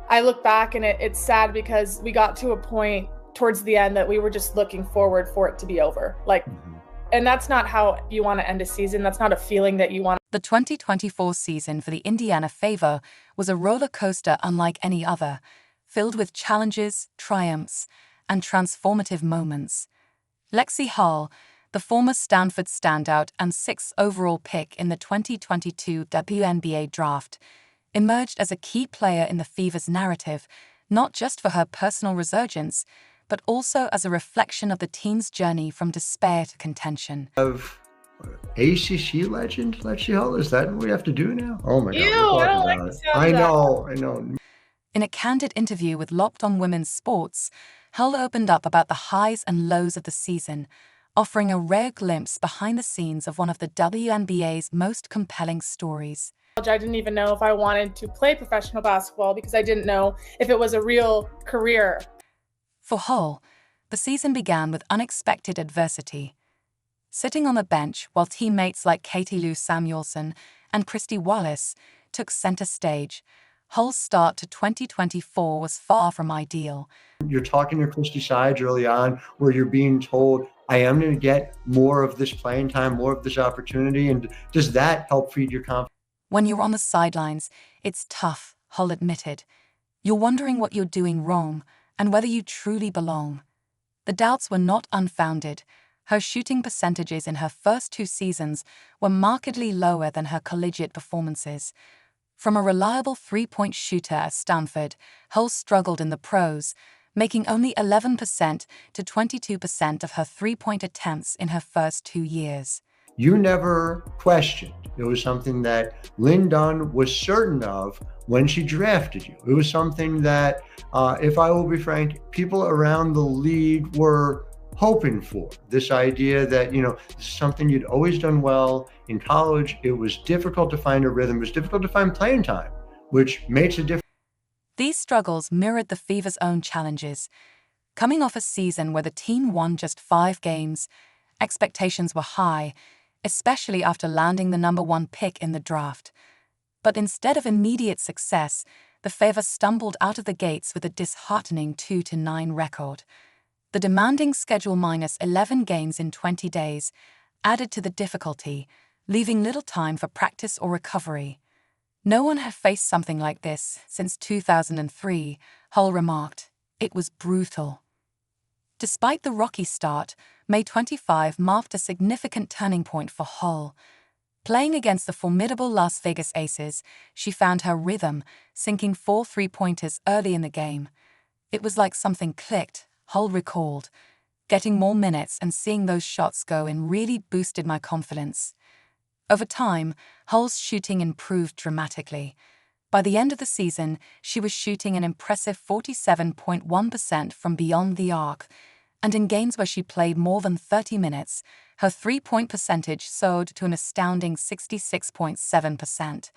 I look back and it's sad because we got to a point towards the end that we were just looking forward for it to be over. And that's not how you want to end a season. That's not a feeling that you want. The 2024 season for the Indiana Fever was a roller coaster unlike any other, filled with challenges, triumphs, and transformative moments. Lexie Hull, the former Stanford standout and 6th overall pick in the 2022 WNBA draft, emerged as a key player in the Fever's narrative, not just for her personal resurgence, but also as a reflection of the team's journey from despair to contention. Of ACC legend, Lexie Hull, is that what we have to do now? Oh my God, Ew, we're I talking don't like about the it. sound of I know. In a candid interview with Locked On Women's Sports, Hull opened up about the highs and lows of the season, offering a rare glimpse behind the scenes of one of the WNBA's most compelling stories. I didn't even know if I wanted to play professional basketball because I didn't know if it was a real career. For Hull, the season began with unexpected adversity. Sitting on the bench while teammates like Katie Lou Samuelson and Christy Wallace took center stage, Hull's start to 2024 was far from ideal. You're talking to Christy Sides early on where you're being told, I am going to get more of this playing time, more of this opportunity. And does that help feed your confidence? When you're on the sidelines, it's tough, Hull admitted. You're wondering what you're doing wrong and whether you truly belong. The doubts were not unfounded. Her shooting percentages in her first 2 seasons were markedly lower than her collegiate performances. From a reliable 3-point shooter at Stanford, Hull struggled in the pros, making only 11% to 22% of her 3-point attempts in her first 2 years. You never questioned. It was something that Lynn Dunn was certain of when she drafted you. It was something that, if I will be frank, people around the league were hoping for. This idea that, this is something you'd always done well in college. It was difficult to find a rhythm. It was difficult to find playing time, which makes a difference. These struggles mirrored the Fever's own challenges. Coming off a season where the team won just 5 games, expectations were high, especially after landing the number 1 pick in the draft. But instead of immediate success, the Fever stumbled out of the gates with a disheartening 2-9 record. The demanding schedule minus 11 games in 20 days added to the difficulty, leaving little time for practice or recovery. No one had faced something like this since 2003, Hull remarked. It was brutal. Despite the rocky start, May 25 marked a significant turning point for Hull. Playing against the formidable Las Vegas Aces, she found her rhythm, sinking 4 3-pointers early in the game. It was like something clicked, Hull recalled. Getting more minutes and seeing those shots go in really boosted my confidence. Over time, Hull's shooting improved dramatically. By the end of the season, she was shooting an impressive 47.1% from beyond the arc, and in games where she played more than 30 minutes, her 3-point percentage soared to an astounding 66.7%.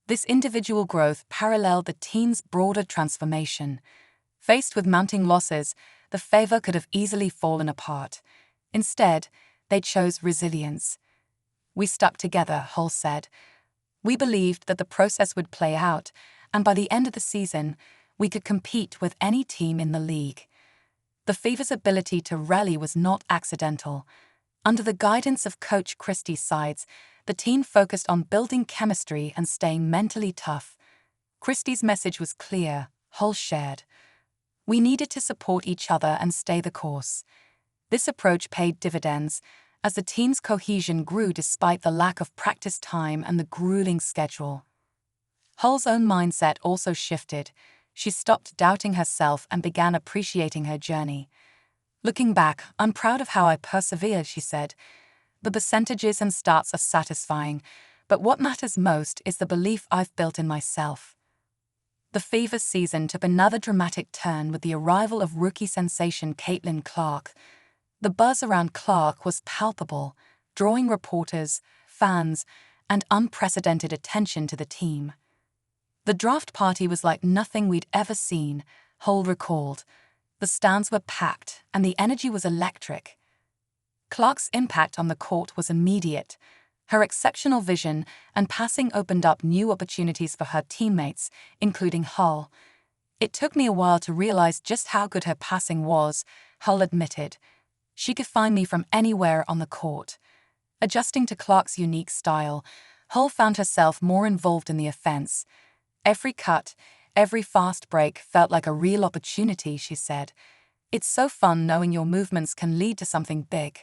This individual growth paralleled the team's broader transformation. Faced with mounting losses, the Fever could have easily fallen apart. Instead, they chose resilience. We stuck together, Hull said. We believed that the process would play out, and by the end of the season, we could compete with any team in the league. The Fever's ability to rally was not accidental. Under the guidance of coach Christy Sides, the team focused on building chemistry and staying mentally tough. Christy's message was clear, Hull shared. We needed to support each other and stay the course. This approach paid dividends, as the team's cohesion grew despite the lack of practice time and the grueling schedule. Hull's own mindset also shifted. She stopped doubting herself and began appreciating her journey. Looking back, I'm proud of how I persevered, she said. The percentages and stats are satisfying, but what matters most is the belief I've built in myself. The Fever season took another dramatic turn with the arrival of rookie sensation Caitlin Clark. The buzz around Clark was palpable, drawing reporters, fans, and unprecedented attention to the team. The draft party was like nothing we'd ever seen, Hull recalled. The stands were packed, and the energy was electric. Clark's impact on the court was immediate. Her exceptional vision and passing opened up new opportunities for her teammates, including Hull. It took me a while to realize just how good her passing was, Hull admitted. She could find me from anywhere on the court. Adjusting to Clark's unique style, Hull found herself more involved in the offense. Every cut, every fast break felt like a real opportunity, she said. It's so fun knowing your movements can lead to something big.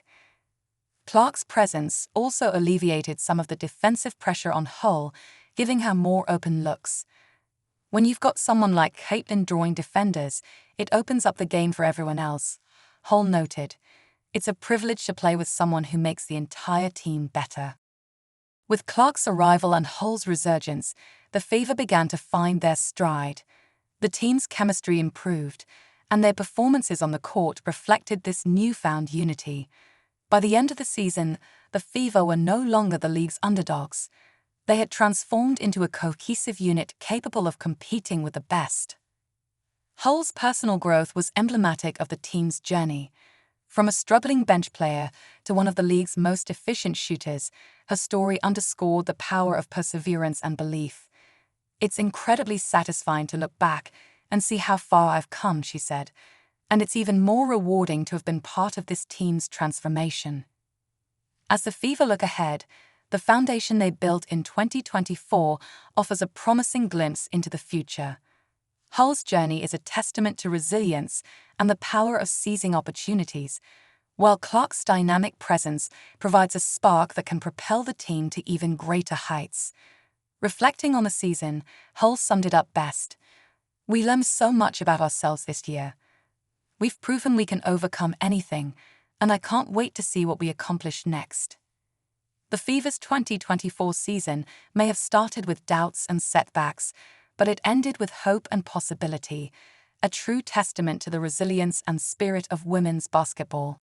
Clark's presence also alleviated some of the defensive pressure on Hull, giving her more open looks. When you've got someone like Caitlin drawing defenders, it opens up the game for everyone else, Hull noted. It's a privilege to play with someone who makes the entire team better. With Clark's arrival and Hull's resurgence, the Fever began to find their stride. The team's chemistry improved, and their performances on the court reflected this newfound unity. By the end of the season, the Fever were no longer the league's underdogs. They had transformed into a cohesive unit capable of competing with the best. Hull's personal growth was emblematic of the team's journey. From a struggling bench player to one of the league's most efficient shooters, her story underscored the power of perseverance and belief. It's incredibly satisfying to look back and see how far I've come, she said, and it's even more rewarding to have been part of this team's transformation. As the Fever look ahead, the foundation they built in 2024 offers a promising glimpse into the future. Hull's journey is a testament to resilience and the power of seizing opportunities, while Clark's dynamic presence provides a spark that can propel the team to even greater heights. Reflecting on the season, Hull summed it up best. We learned so much about ourselves this year. We've proven we can overcome anything, and I can't wait to see what we accomplish next. The Fever's 2024 season may have started with doubts and setbacks, but it ended with hope and possibility, a true testament to the resilience and spirit of women's basketball.